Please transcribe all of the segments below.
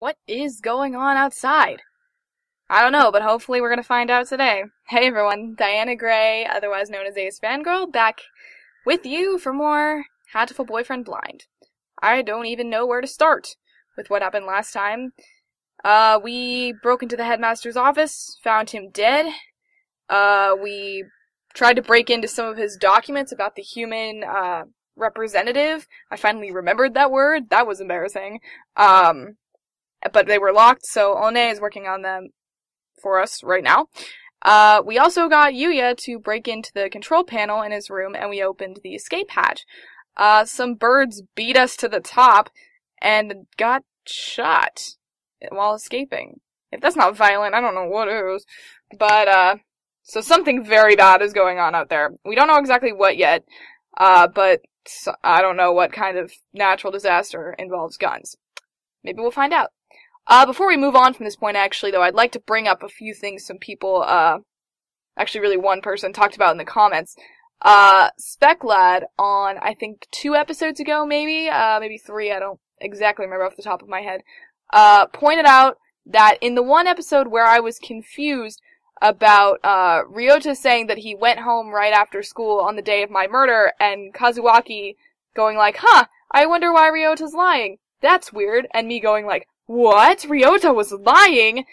What is going on outside? I don't know, but hopefully we're gonna find out today. Hey everyone, Diana Gray, otherwise known as AceFangirl, back with you for more Hatoful Boyfriend Blind. I don't even know where to start with what happened last time. We broke into the headmaster's office, found him dead. We tried to break into some of his documents about the human, representative. I finally remembered that word. That was embarrassing. But they were locked, so One is working on them for us right now. We also got Yuya to break into the control panel in his room, and we opened the escape hatch. Some birds beat us to the top, and got shot while escaping. If that's not violent, I don't know what is. But, so something very bad is going on out there. We don't know exactly what yet, but I don't know what kind of natural disaster involves guns. Maybe we'll find out. Before we move on from this point, actually, though, I'd like to bring up a few things some people, actually really one person talked about in the comments. Speclad on, I think, 2 episodes ago, maybe 3, I don't exactly remember off the top of my head, pointed out that in the one episode where I was confused about, Ryota saying that he went home right after school on the day of my murder, and Kazuaki going like, huh, I wonder why Ryota's lying. That's weird, and me going like, what? Ryota was lying?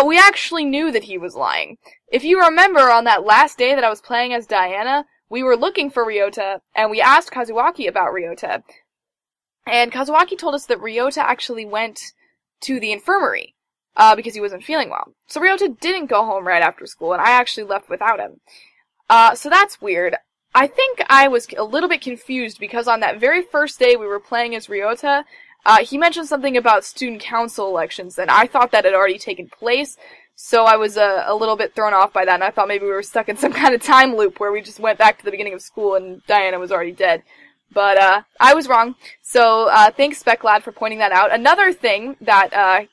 We actually knew that he was lying. If you remember, on that last day that I was playing as Diana, we were looking for Ryota, and we asked Kazuaki about Ryota. And Kazuaki told us that Ryota actually went to the infirmary, because he wasn't feeling well. So Ryota didn't go home right after school, and I actually left without him. So that's weird. I think I was a little bit confused, because on that very first day we were playing as Ryota, he mentioned something about student council elections, and I thought that had already taken place, so I was a little bit thrown off by that, and I thought maybe we were stuck in some kind of time loop where we just went back to the beginning of school and Diana was already dead. But, I was wrong, so, thanks Speclad for pointing that out. Another thing that,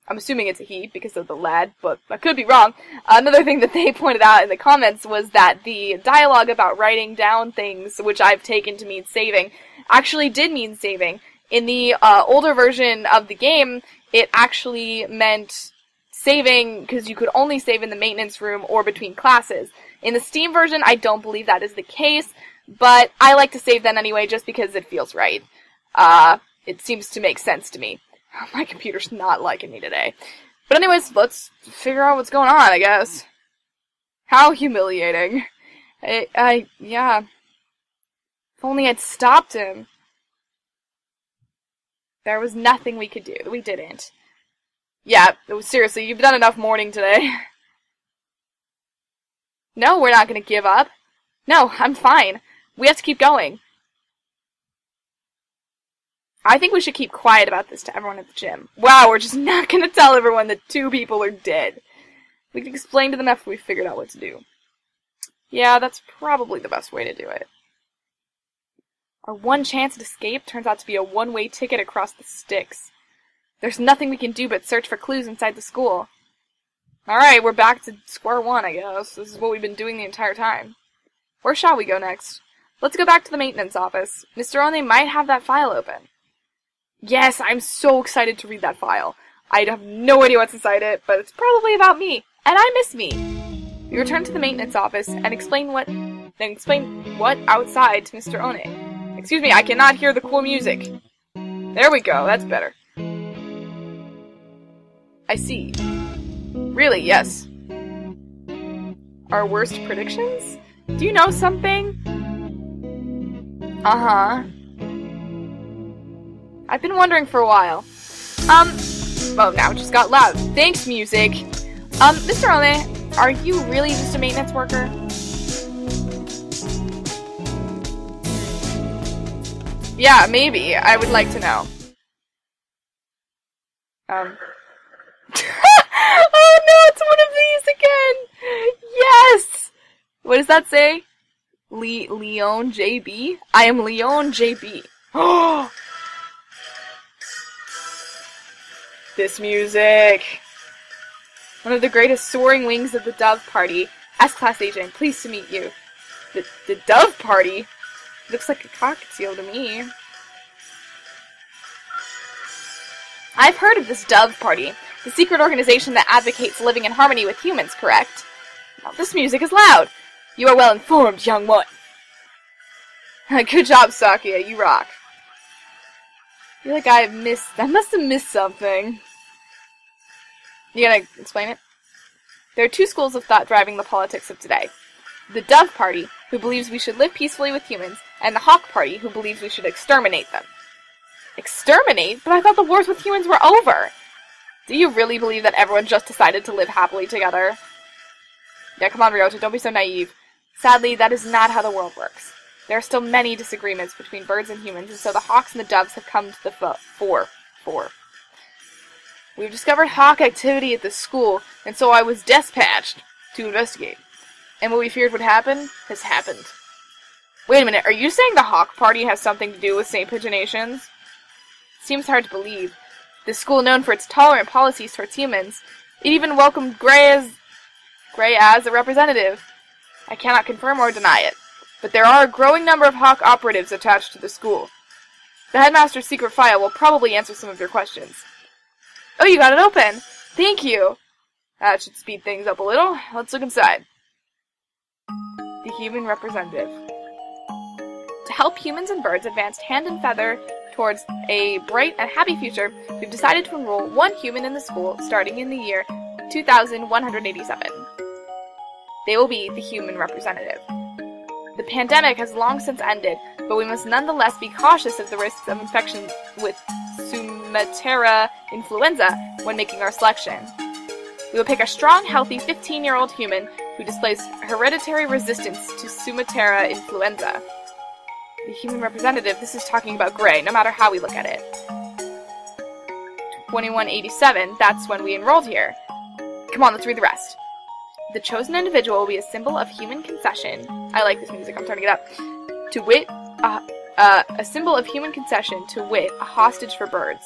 I'm assuming it's a he because of the lad, but I could be wrong. Another thing that they pointed out in the comments was that the dialogue about writing down things, which I've taken to mean saving, actually did mean saving. In the older version of the game, it actually meant saving because you could only save in the maintenance room or between classes. In the Steam version, I don't believe that is the case, but I like to save then anyway just because it feels right. It seems to make sense to me. My computer's not liking me today. But anyways, let's figure out what's going on, I guess. How humiliating. Yeah. If only I'd stopped him. There was nothing we could do. We didn't. Yeah, seriously, you've done enough mourning today. No, we're not gonna give up. No, I'm fine. We have to keep going. I think we should keep quiet about this to everyone at the gym. Wow, we're just not gonna tell everyone that 2 people are dead. We can explain to them after we've figured out what to do. Yeah, that's probably the best way to do it. Our one chance at escape turns out to be a one-way ticket across the sticks. There's nothing we can do but search for clues inside the school. Alright, we're back to square one, I guess. This is what we've been doing the entire time. Where shall we go next? Let's go back to the maintenance office. Mr. One might have that file open. Yes, I'm so excited to read that file. I have no idea what's inside it, but it's probably about me. And I miss me. We return to the maintenance office and explain what outside to Mr. One. Excuse me, I cannot hear the cool music. There we go, that's better. I see. Really, yes. Our worst predictions? Do you know something? Uh-huh. I've been wondering for a while. Oh, now it just got loud. Thanks, music. Mr. One, are you really just a maintenance worker? Yeah, maybe. I would like to know. Oh no, it's one of these again! Yes! What does that say? Leon JB? I am Leon JB. Oh! This music! One of the greatest soaring wings of the Dove Party. S-Class Agent, pleased to meet you. The Dove Party? Looks like a cockatiel to me. I've heard of this Dove Party, the secret organization that advocates living in harmony with humans, correct? Now, this music is loud. You are well informed, young one. Good job, Sakia. You rock. I feel like I must have missed something. You gonna explain it? There are two schools of thought driving the politics of today. The Dove Party, who believes we should live peacefully with humans, and the Hawk Party, who believes we should exterminate them. Exterminate? But I thought the wars with humans were over! Do you really believe that everyone just decided to live happily together? Yeah, come on, Ryota, don't be so naive. Sadly, that is not how the world works. There are still many disagreements between birds and humans, and so the hawks and the doves have come to the fore. We've discovered hawk activity at the school, and so I was dispatched to investigate. And what we feared would happen has happened. Wait a minute, are you saying the Hawk Party has something to do with St. Pigeonations? Seems hard to believe. This school, known for its tolerant policies towards humans, it even welcomed Gray as a representative. I cannot confirm or deny it, but there are a growing number of Hawk operatives attached to the school. The headmaster's secret file will probably answer some of your questions. Oh, you got it open! Thank you! That should speed things up a little. Let's look inside. The human representative. To help humans and birds advance hand and feather towards a bright and happy future, we've decided to enroll one human in the school starting in the year 2187. They will be the human representative. The pandemic has long since ended, but we must nonetheless be cautious of the risks of infection with Sumatera influenza when making our selection. We will pick a strong, healthy 15-year-old human who displays hereditary resistance to Sumatera influenza. The human representative, this is talking about Gray, no matter how we look at it. 2187, that's when we enrolled here. Come on, let's read the rest. The chosen individual will be a symbol of human concession. I like this music, I'm turning it up. To wit, a symbol of human concession, to wit, a hostage for birds.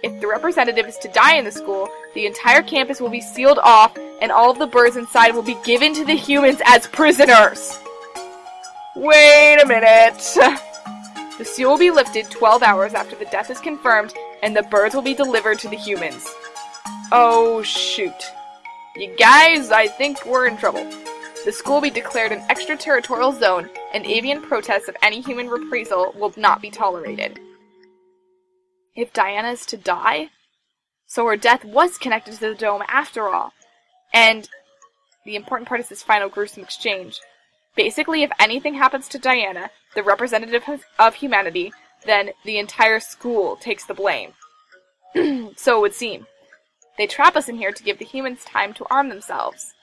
If the representative is to die in the school, the entire campus will be sealed off, and all of the birds inside will be given to the humans as prisoners. Wait a minute. The seal will be lifted 12 hours after the death is confirmed, and the birds will be delivered to the humans. Oh, shoot. You guys, I think we're in trouble. The school will be declared an extraterritorial zone, and avian protests of any human reprisal will not be tolerated. If Diana is to die? So her death was connected to the dome after all. And the important part is this final gruesome exchange. Basically, if anything happens to Diana, the representative of humanity, then the entire school takes the blame. So it would seem. They trap us in here to give the humans time to arm themselves.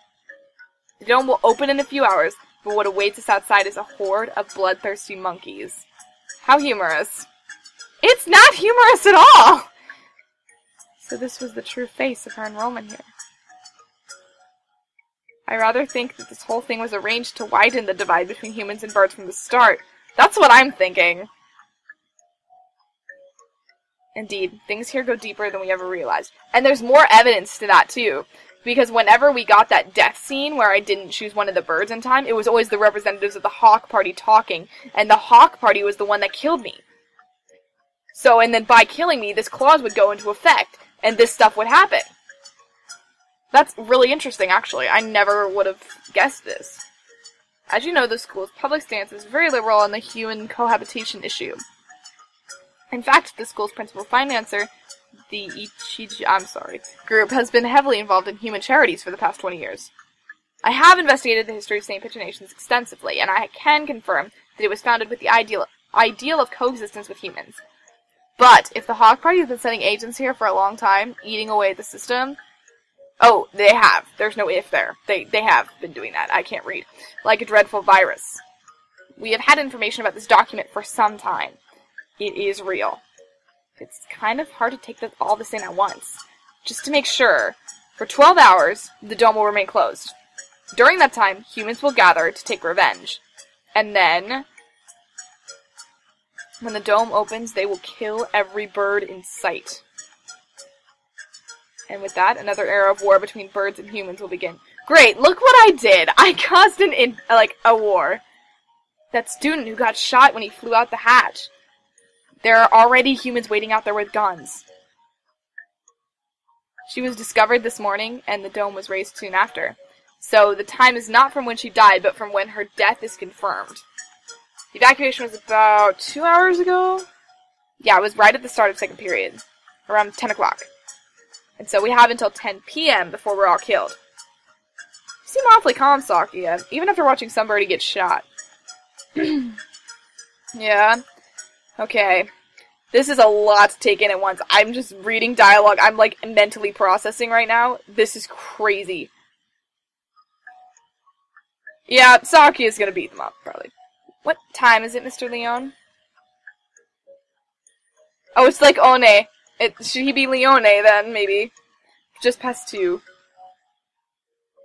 The dome will open in a few hours, but what awaits us outside is a horde of bloodthirsty monkeys. How humorous. It's not humorous at all! So this was the true face of her enrollment here. I rather think that this whole thing was arranged to widen the divide between humans and birds from the start. That's what I'm thinking. Indeed, things here go deeper than we ever realized. And there's more evidence to that, too. Because whenever we got that death scene where I didn't choose one of the birds in time, it was always the representatives of the Hawk Party talking. And the Hawk Party was the one that killed me. So, and then by killing me, this clause would go into effect, and this stuff would happen. That's really interesting, actually. I never would have guessed this. As you know, the school's public stance is very liberal on the human cohabitation issue. In fact, the school's principal financer, the group, has been heavily involved in human charities for the past 20 years. I have investigated the history of St. Pigeonations extensively, and I can confirm that it was founded with the ideal of coexistence with humans. But if the Hawk Party has been sending agents here for a long time, eating away at the system... Oh, they have. There's no if there. They have been doing that. I can't read. Like a dreadful virus. We have had information about this document for some time. It is real. It's kind of hard to take all this in at once. Just to make sure, for 12 hours, the dome will remain closed. During that time, humans will gather to take revenge. And then, when the dome opens, they will kill every bird in sight. And with that, another era of war between birds and humans will begin. Great, look what I did! I caused a war. That student who got shot when he flew out the hatch. There are already humans waiting out there with guns. She was discovered this morning, and the dome was raised soon after. So the time is not from when she died, but from when her death is confirmed. The evacuation was about 2 hours ago? Yeah, it was right at the start of second period. Around 10 o'clock. And so we have until 10 p.m. before we're all killed. You seem awfully calm, Sakia, even after watching somebody get shot. Yeah. Okay. This is a lot to take in at once. I'm just reading dialogue. I'm, like, mentally processing right now. This is crazy. Yeah, Saki is gonna beat them up, probably. What time is it, Mr. Leon? Oh, it's like One. Should he be Leone, then, maybe? Just past 2.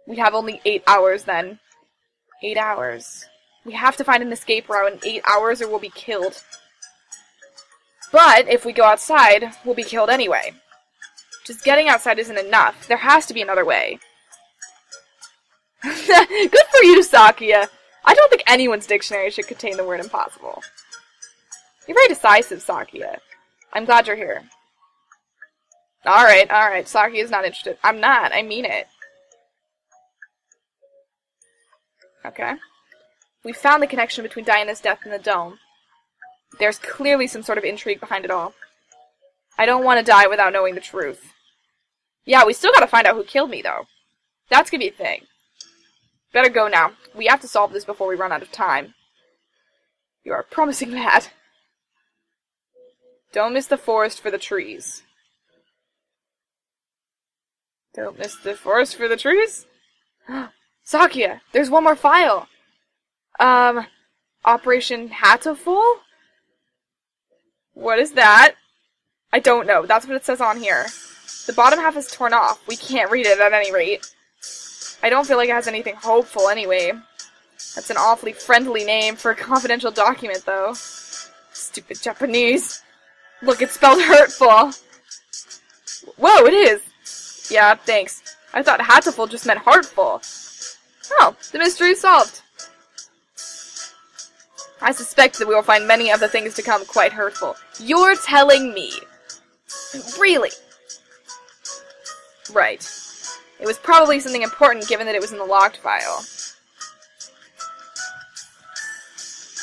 We have only 8 hours, then. 8 hours. We have to find an escape route in 8 hours or we'll be killed. But, if we go outside, we'll be killed anyway. Just getting outside isn't enough. There has to be another way. Good for you, Sakia. I don't think anyone's dictionary should contain the word impossible. You're very decisive, Sakia. I'm glad you're here. Alright. Sakia's not interested. I'm not. I mean it. Okay. We found the connection between Diana's death and the dome. There's clearly some sort of intrigue behind it all. I don't want to die without knowing the truth. Yeah, we still gotta find out who killed me, though. That's gonna be a thing. Better go now. We have to solve this before we run out of time. You are promising that. Don't miss the forest for the trees. Don't miss the forest for the trees? Sakia, there's one more file. Operation Hatoful? What is that? I don't know. That's what it says on here. The bottom half is torn off. We can't read it at any rate. I don't feel like it has anything hopeful anyway. That's an awfully friendly name for a confidential document, though. Stupid Japanese. Look, it's spelled hurtful. Whoa, it is. Yeah, thanks. I thought Hatoful just meant heartful. Oh, the mystery is solved. I suspect that we will find many of the things to come quite hurtful. You're telling me? Really? Right. It was probably something important given that it was in the locked file.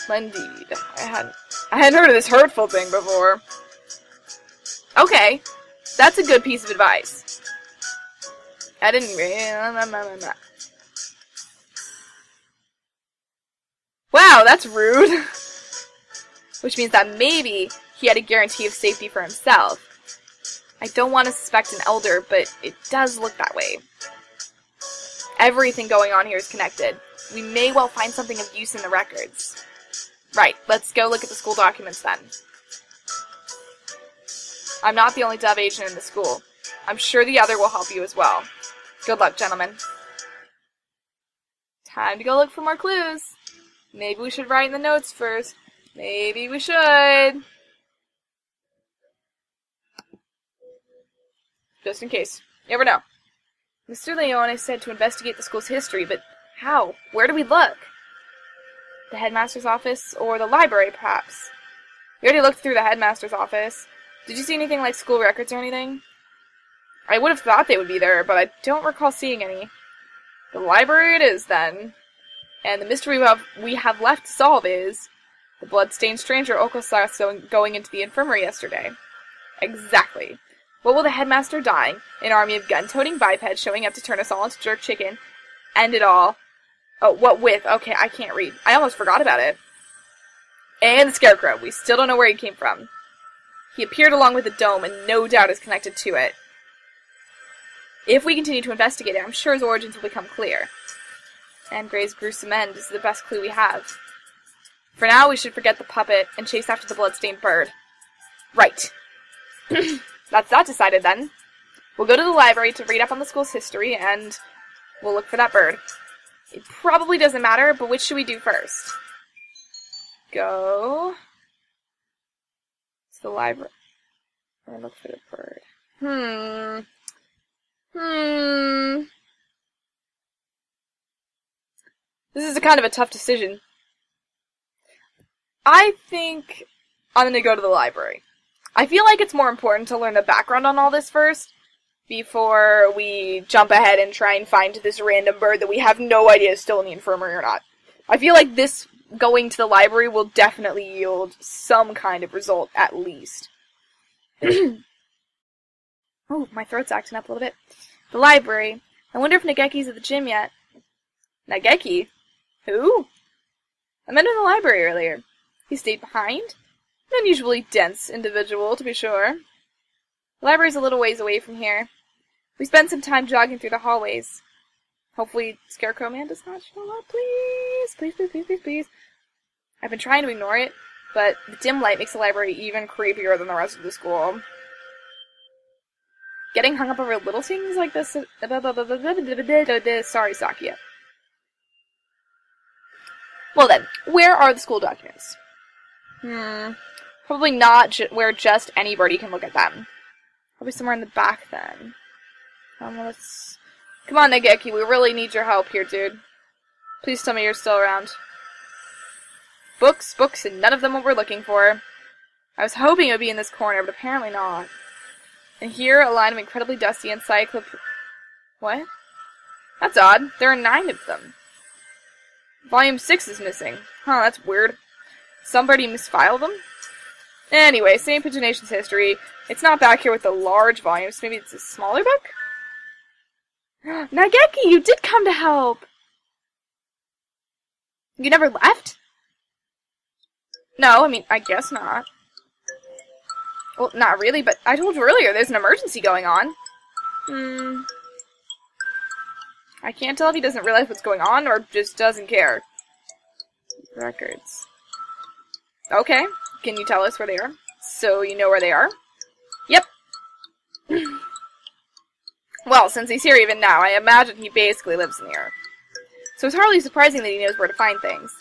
Indeed. I hadn't heard of this hurtful thing before. Okay. That's a good piece of advice. I didn't really... Wow, that's rude. Which means that maybe he had a guarantee of safety for himself. I don't want to suspect an elder, but it does look that way. Everything going on here is connected. We may well find something of use in the records. Right, let's go look at the school documents then. I'm not the only Dove agent in the school. I'm sure the other will help you as well. Good luck, gentlemen. Time to go look for more clues. Maybe we should write in the notes first. Maybe we should. Just in case. You never know. Mr. Leone said to investigate the school's history, but how? Where do we look? The headmaster's office, or the library, perhaps? We already looked through the headmaster's office. Did you see anything like school records or anything? I would have thought they would be there, but I don't recall seeing any. The library it is, then. And the mystery we have left to solve is the blood-stained stranger Okosas going into the infirmary yesterday. Exactly. What will the headmaster dying, an army of gun-toting bipeds showing up to turn us all into jerk chicken, end it all? Oh, what with? Okay, I can't read. I almost forgot about it. And the scarecrow. We still don't know where he came from. He appeared along with the dome and no doubt is connected to it. If we continue to investigate it, I'm sure his origins will become clear. And Gray's gruesome end is the best clue we have. For now, we should forget the puppet and chase after the blood-stained bird. Right. That's that decided, then. We'll go to the library to read up on the school's history, and we'll look for that bird. It probably doesn't matter, but which should we do first? Go to the library. Or look for the bird. This is kind of a tough decision. I think I'm going to go to the library. I feel like it's more important to learn the background on all this first, before we jump ahead and try and find this random bird that we have no idea is still in the infirmary or not. I feel like this going to the library will definitely yield some kind of result, at least. Oh, my throat's acting up a little bit. The library. I wonder if Nageki's at the gym yet. Nageki? Who? I met him in the library earlier. He stayed behind? An unusually dense individual, to be sure. The library's a little ways away from here. We spent some time jogging through the hallways. Hopefully Scarecrow Man does not show up, please. Please, please, please, please, please. I've been trying to ignore it, but the dim light makes the library even creepier than the rest of the school. Getting hung up over little things like this... Sorry, Sakia. Well then, where are the school documents? Probably not where just anybody can look at them. Probably somewhere in the back then. Let's... Come on, Nageki, we really need your help here, dude. Please tell me you're still around. Books, books, and none of them what we're looking for. I was hoping it would be in this corner, but apparently not. And here, a line of incredibly dusty encyclopedia... What? That's odd. There are 9 of them. Volume 6 is missing. Huh, that's weird. Somebody misfiled them? Anyway, same Pagination's history. It's not back here with the large volumes. Maybe it's a smaller book? Nageki, you did come to help! You never left? No, I mean, I guess not. Well, not really, but I told you earlier there's an emergency going on. I can't tell if he doesn't realize what's going on or just doesn't care. Records. Okay, can you tell us where they are? So you know where they are? Yep. Well, since he's here even now, I imagine he basically lives in here. So it's hardly surprising that he knows where to find things.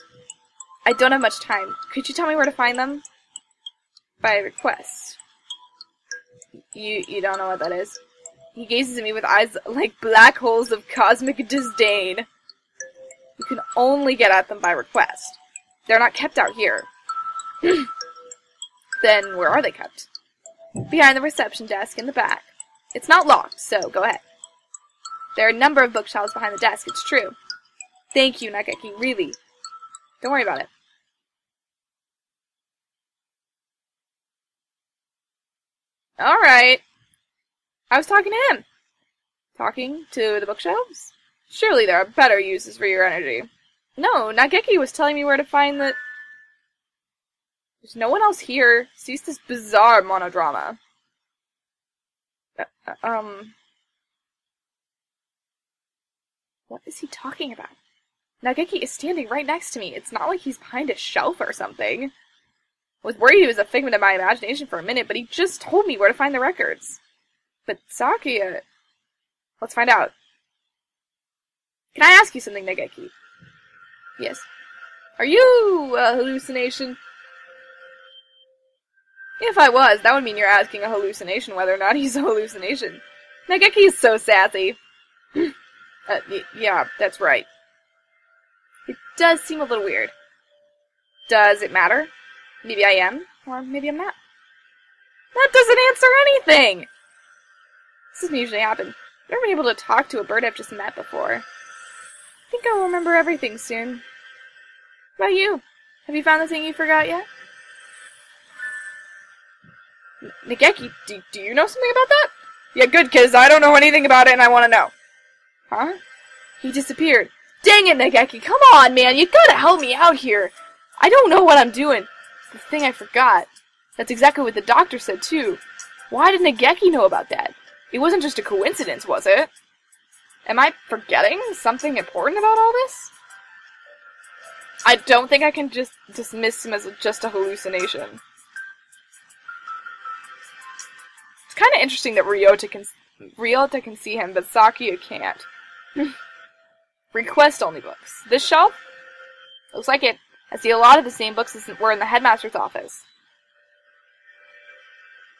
I don't have much time. Could you tell me where to find them? By request. You don't know what that is? He gazes at me with eyes like black holes of cosmic disdain. You can only get at them by request. They're not kept out here. Then where are they kept? Behind the reception desk in the back. It's not locked, so go ahead. There are a number of bookshelves behind the desk, it's true. Thank you, Nageki, really. Don't worry about it. Alright. I was talking to him. Talking to the bookshelves? Surely there are better uses for your energy. No, Nageki was telling me where to find the... There's no one else here. Cease this bizarre monodrama. What is he talking about? Nageki is standing right next to me. It's not like he's behind a shelf or something. I was worried he was a figment of my imagination for a minute, but he just told me where to find the records. But Sakia... Let's find out. Can I ask you something, Nageki? Yes. Are you a hallucination? If I was, that would mean you're asking a hallucination whether or not he's a hallucination. Nageki is so sassy. Yeah, that's right. It does seem a little weird. Does it matter? Maybe I am, or maybe I'm not. That doesn't answer anything! This doesn't usually happen. I've never been able to talk to a bird I've just met before. I think I'll remember everything soon. What about you? Have you found the thing you forgot yet? Nageki, do you know something about that? Yeah, good, because I don't know anything about it and I want to know. Huh? He disappeared. Dang it, Nageki, come on, man, you gotta help me out here. I don't know what I'm doing. It's the thing I forgot. That's exactly what the doctor said, too. Why did Nageki know about that? It wasn't just a coincidence, was it? Am I forgetting something important about all this? I don't think I can just dismiss him as just a hallucination. It's kind of interesting that Ryota can see him, but Sakia can't. Request only books. This shelf? Looks like it. I see a lot of the same books as were in the headmaster's office.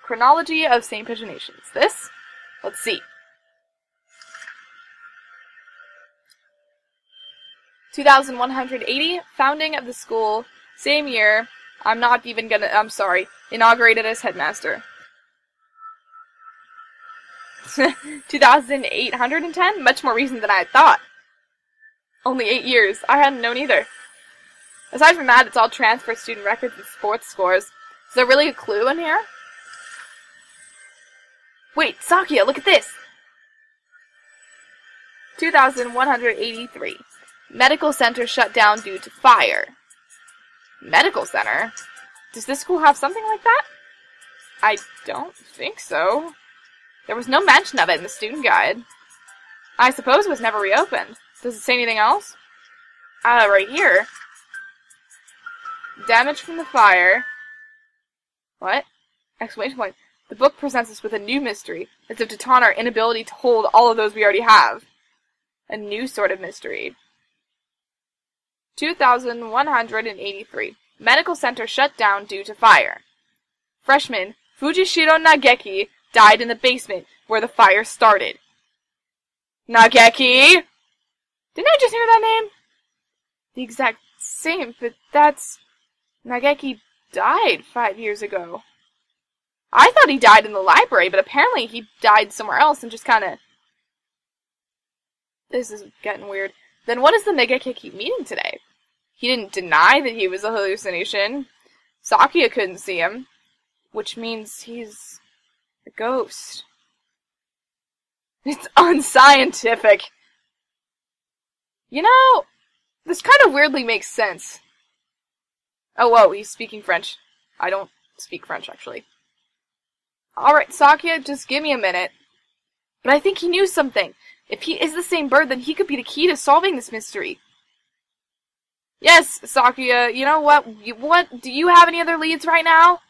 Chronology of St. Paginations. This? Let's see. 2180, founding of the school, same year, I'm sorry, inaugurated as headmaster. 2,810? Much more recent than I had thought. Only 8 years. I hadn't known either. Aside from that, it's all transfer student records and sports scores. Is there really a clue in here? Wait, Sakia, look at this! 2,183. Medical center shut down due to fire. Medical center? Does this school have something like that? I don't think so. There was no mention of it in the student guide. I suppose it was never reopened. Does it say anything else? Right here. Damage from the fire. What? Exclamation point. The book presents us with a new mystery, as if to taunt our inability to hold all of those we already have. A new sort of mystery. 2,183. Medical center shut down due to fire. Freshman Fujishiro Nageki died in the basement where the fire started. Nageki? Didn't I just hear that name? The exact same, but that's... Nageki died 5 years ago. I thought he died in the library, but apparently he died somewhere else and just kinda... This is getting weird. Then what does the Nageki keep meaning today? He didn't deny that he was a hallucination. Sakia couldn't see him. Which means he's a ghost. It's unscientific. You know, this kind of weirdly makes sense. Oh, whoa, he's speaking French. I don't speak French, actually. Alright, Sakia, just give me a minute. But I think he knew something. If he is the same bird, then he could be the key to solving this mystery. Yes, Sakia, you know what? Do you have any other leads right now?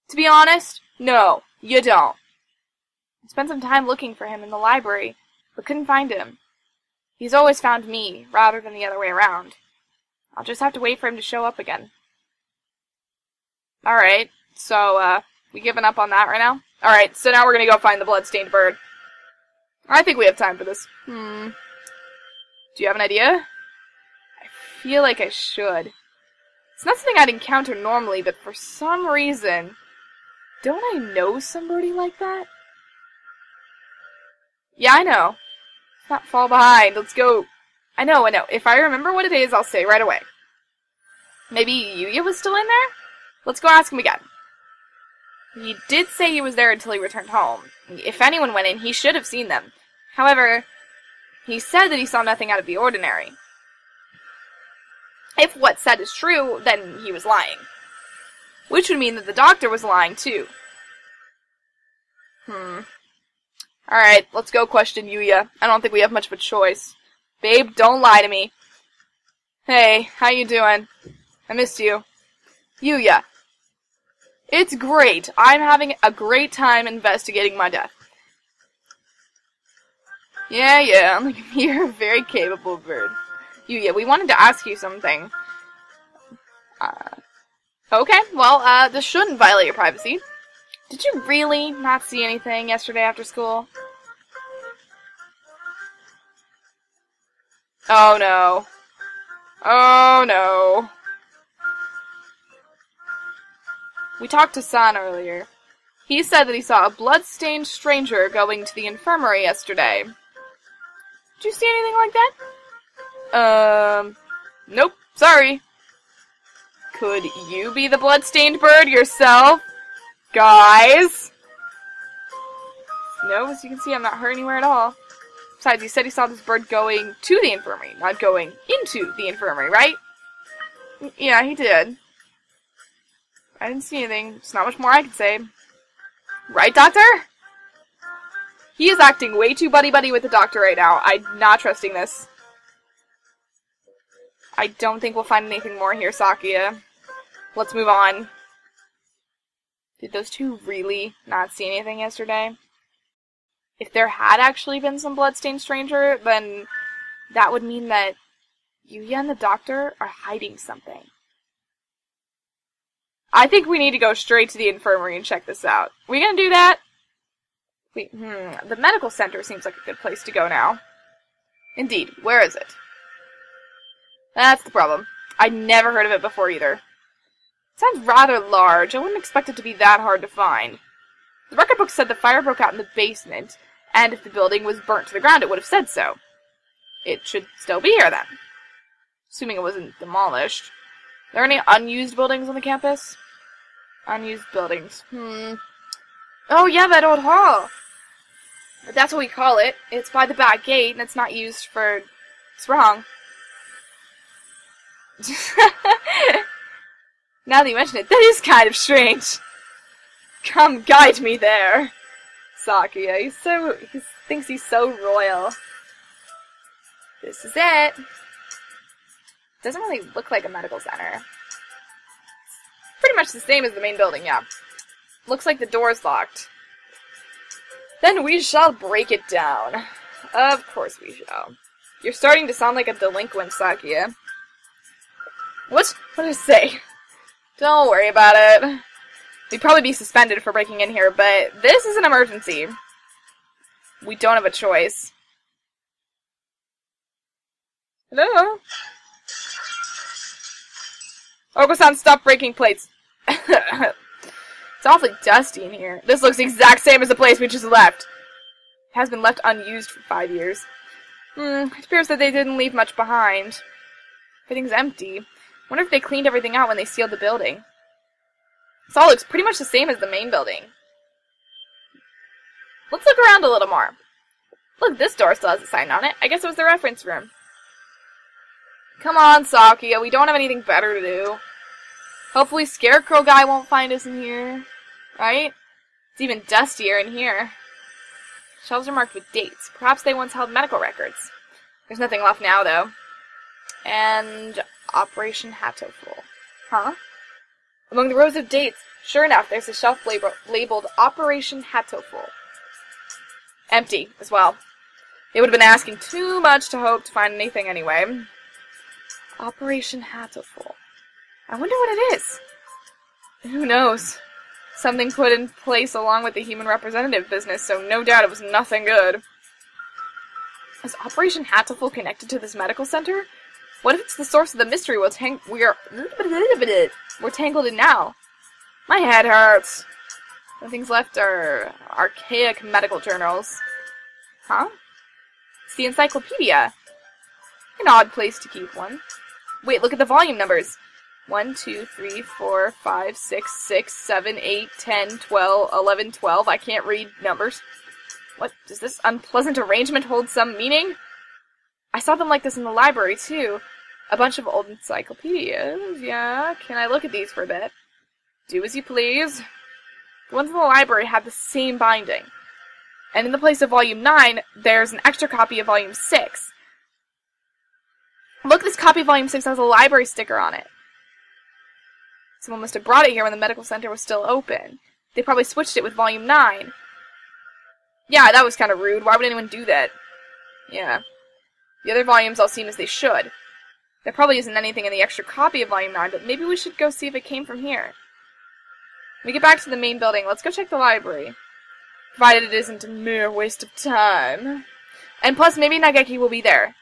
To be honest, no, you don't. I spent some time looking for him in the library, but couldn't find him. He's always found me, rather than the other way around. I'll just have to wait for him to show up again. Alright, so, we giving up on that right now? Alright, so now we're gonna go find the bloodstained bird. I think we have time for this. Do you have an idea? I feel like I should. It's not something I'd encounter normally, but for some reason... Don't I know somebody like that? Yeah, I know. Let's not fall behind. Let's go. I know. If I remember what it is, I'll say right away. Maybe Yuya was still in there? Let's go ask him again. He did say he was there until he returned home. If anyone went in, he should have seen them. However, he said that he saw nothing out of the ordinary. If what's said is true, then he was lying. Which would mean that the doctor was lying, too. Alright, let's go question Yuya. I don't think we have much of a choice. Babe, don't lie to me. Hey, how you doing? I missed you. Yuya. It's great. I'm having a great time investigating my death. Yeah, you're a very capable bird. Yuya, we wanted to ask you something. Okay, well, this shouldn't violate your privacy. Did you really not see anything yesterday after school? Oh no. Oh no. We talked to San earlier. He said that he saw a blood-stained stranger going to the infirmary yesterday. Did you see anything like that? Nope, sorry. Could you be the blood-stained bird yourself? Guys? No, as you can see, I'm not hurt anywhere at all. Besides, he said he saw this bird going to the infirmary, not going into the infirmary, right? Yeah, he did. I didn't see anything. There's not much more I can say. Right, Doctor? He is acting way too buddy-buddy with the doctor right now. I'm not trusting this. I don't think we'll find anything more here, Sakia. Let's move on. Did those two really not see anything yesterday? If there had actually been some bloodstained stranger, then that would mean that Yuya and the doctor are hiding something. I think we need to go straight to the infirmary and check this out. We gonna do that? The medical center seems like a good place to go now. Indeed, where is it? That's the problem. I'd never heard of it before either. It sounds rather large. I wouldn't expect it to be that hard to find. The record book said the fire broke out in the basement, and if the building was burnt to the ground, it would have said so. It should still be here, then. Assuming it wasn't demolished. Are there any unused buildings on the campus? Unused buildings. Oh, yeah, that old hall. That's what we call it. It's by the back gate, and it's not used for... It's wrong. Now that you mention it, that is kind of strange. Come guide me there. Sakuya, he thinks he's so royal. This is it. Doesn't really look like a medical center. It's pretty much the same as the main building, yeah. Looks like the door's locked. Then we shall break it down. Of course we shall. You're starting to sound like a delinquent, Sakuya. What did I say? Don't worry about it. We'd probably be suspended for breaking in here, but this is an emergency. We don't have a choice. Hello? Oko-san, stop breaking plates. It's awfully dusty in here. This looks the exact same as the place we just left. It has been left unused for 5 years. It appears that they didn't leave much behind. Everything's empty. Wonder if they cleaned everything out when they sealed the building. This all looks pretty much the same as the main building. Let's look around a little more. Look, this door still has a sign on it. I guess it was the reference room. Come on, Sakuya, we don't have anything better to do. Hopefully Scarecrow guy won't find us in here. Right? It's even dustier in here. Shelves are marked with dates. Perhaps they once held medical records. There's nothing left now, though. And Operation Hatoful. Huh? Among the rows of dates, sure enough, there's a shelf labeled Operation Hatoful. Empty, as well. They would have been asking too much to hope to find anything anyway. Operation Hatoful. I wonder what it is. Who knows? Something put in place along with the human representative business, so no doubt it was nothing good. Is Operation Hatoful connected to this medical center? What if it's the source of the mystery we're tangled in now? My head hurts. The things left are archaic medical journals. Huh? It's the encyclopedia. An odd place to keep one. Wait, look at the volume numbers. 1, 2, 3, 4, 5, 6, 6, 7, 8, 10, 12, 11, 12. I can't read numbers. What? Does this unpleasant arrangement hold some meaning? I saw them like this in the library, too. A bunch of old encyclopedias. Yeah, can I look at these for a bit? Do as you please. The ones in the library have the same binding. And in the place of Volume 9, there's an extra copy of Volume 6. Look, this copy of Volume 6 has a library sticker on it. Someone must have brought it here when the medical center was still open. They probably switched it with Volume 9. Yeah, that was kind of rude. Why would anyone do that? Yeah. The other volumes all seem as they should. There probably isn't anything in the extra copy of Volume 9, but maybe we should go see if it came from here. When we get back to the main building, let's go check the library. Provided it isn't a mere waste of time. And plus, maybe Nageki will be there.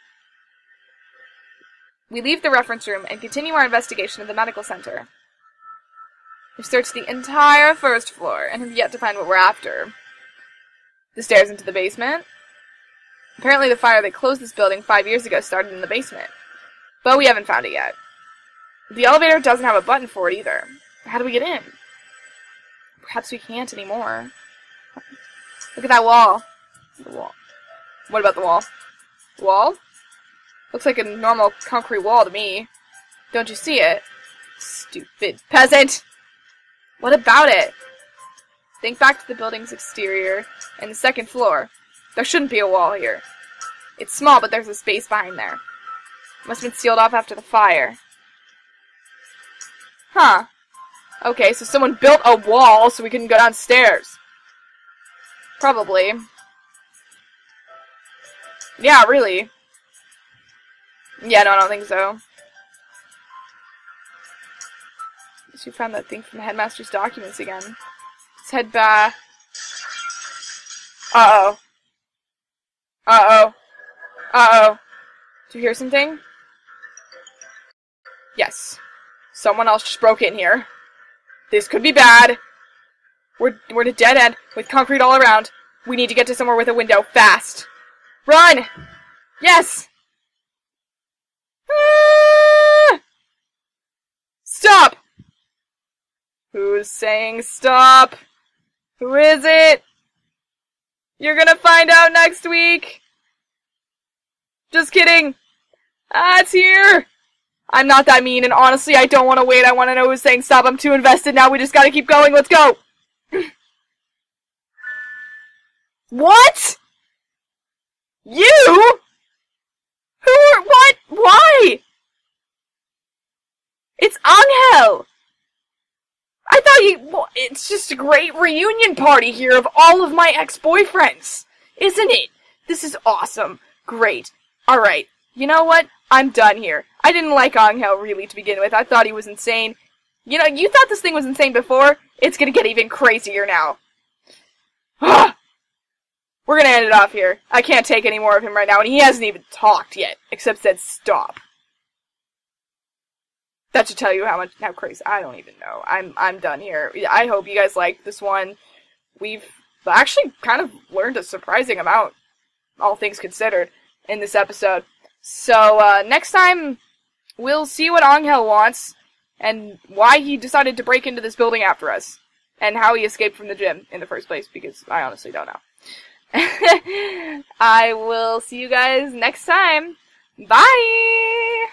We leave the reference room and continue our investigation of the medical center. We've searched the entire first floor and have yet to find what we're after. The stairs into the basement? Apparently the fire that closed this building 5 years ago started in the basement. But we haven't found it yet. The elevator doesn't have a button for it either. How do we get in? Perhaps we can't anymore. Look at that wall. The wall. What about the wall? The wall? Looks like a normal concrete wall to me. Don't you see it? Stupid peasant! What about it? Think back to the building's exterior and the second floor. There shouldn't be a wall here. It's small, but there's a space behind there. It must have been sealed off after the fire. Huh. Okay, so someone built a wall so we couldn't go downstairs. Probably. Yeah, really. Yeah, no, I don't think so. Guess you found that thing from the headmaster's documents again. Let's head back. Uh-oh. Uh-oh. Uh-oh. Do you hear something? Yes. Someone else just broke in here. This could be bad. We're at a dead end with concrete all around. We need to get to somewhere with a window fast. Run! Yes! Ah! Stop! Who's saying stop? Who is it? You're gonna find out next week. Just kidding. It's here. I'm not that mean, and honestly, I don't want to wait. I want to know who's saying stop. I'm too invested now. We just gotta keep going. Let's go. What? You? Who are, what? Why? It's Angel. I thought it's just a great reunion party here of all of my ex-boyfriends. Isn't it? This is awesome. Great. Alright. You know what? I'm done here. I didn't like Angel really to begin with. I thought he was insane. You know, you thought this thing was insane before. It's gonna get even crazier now. We're gonna end it off here. I can't take any more of him right now, and he hasn't even talked yet, except said stop. That should tell you how crazy. I don't even know. I'm done here. I hope you guys liked this one. We've actually kind of learned a surprising amount, all things considered, in this episode. So next time we'll see what Angel wants and why he decided to break into this building after us, and how he escaped from the gym in the first place, because I honestly don't know. I will see you guys next time. Bye!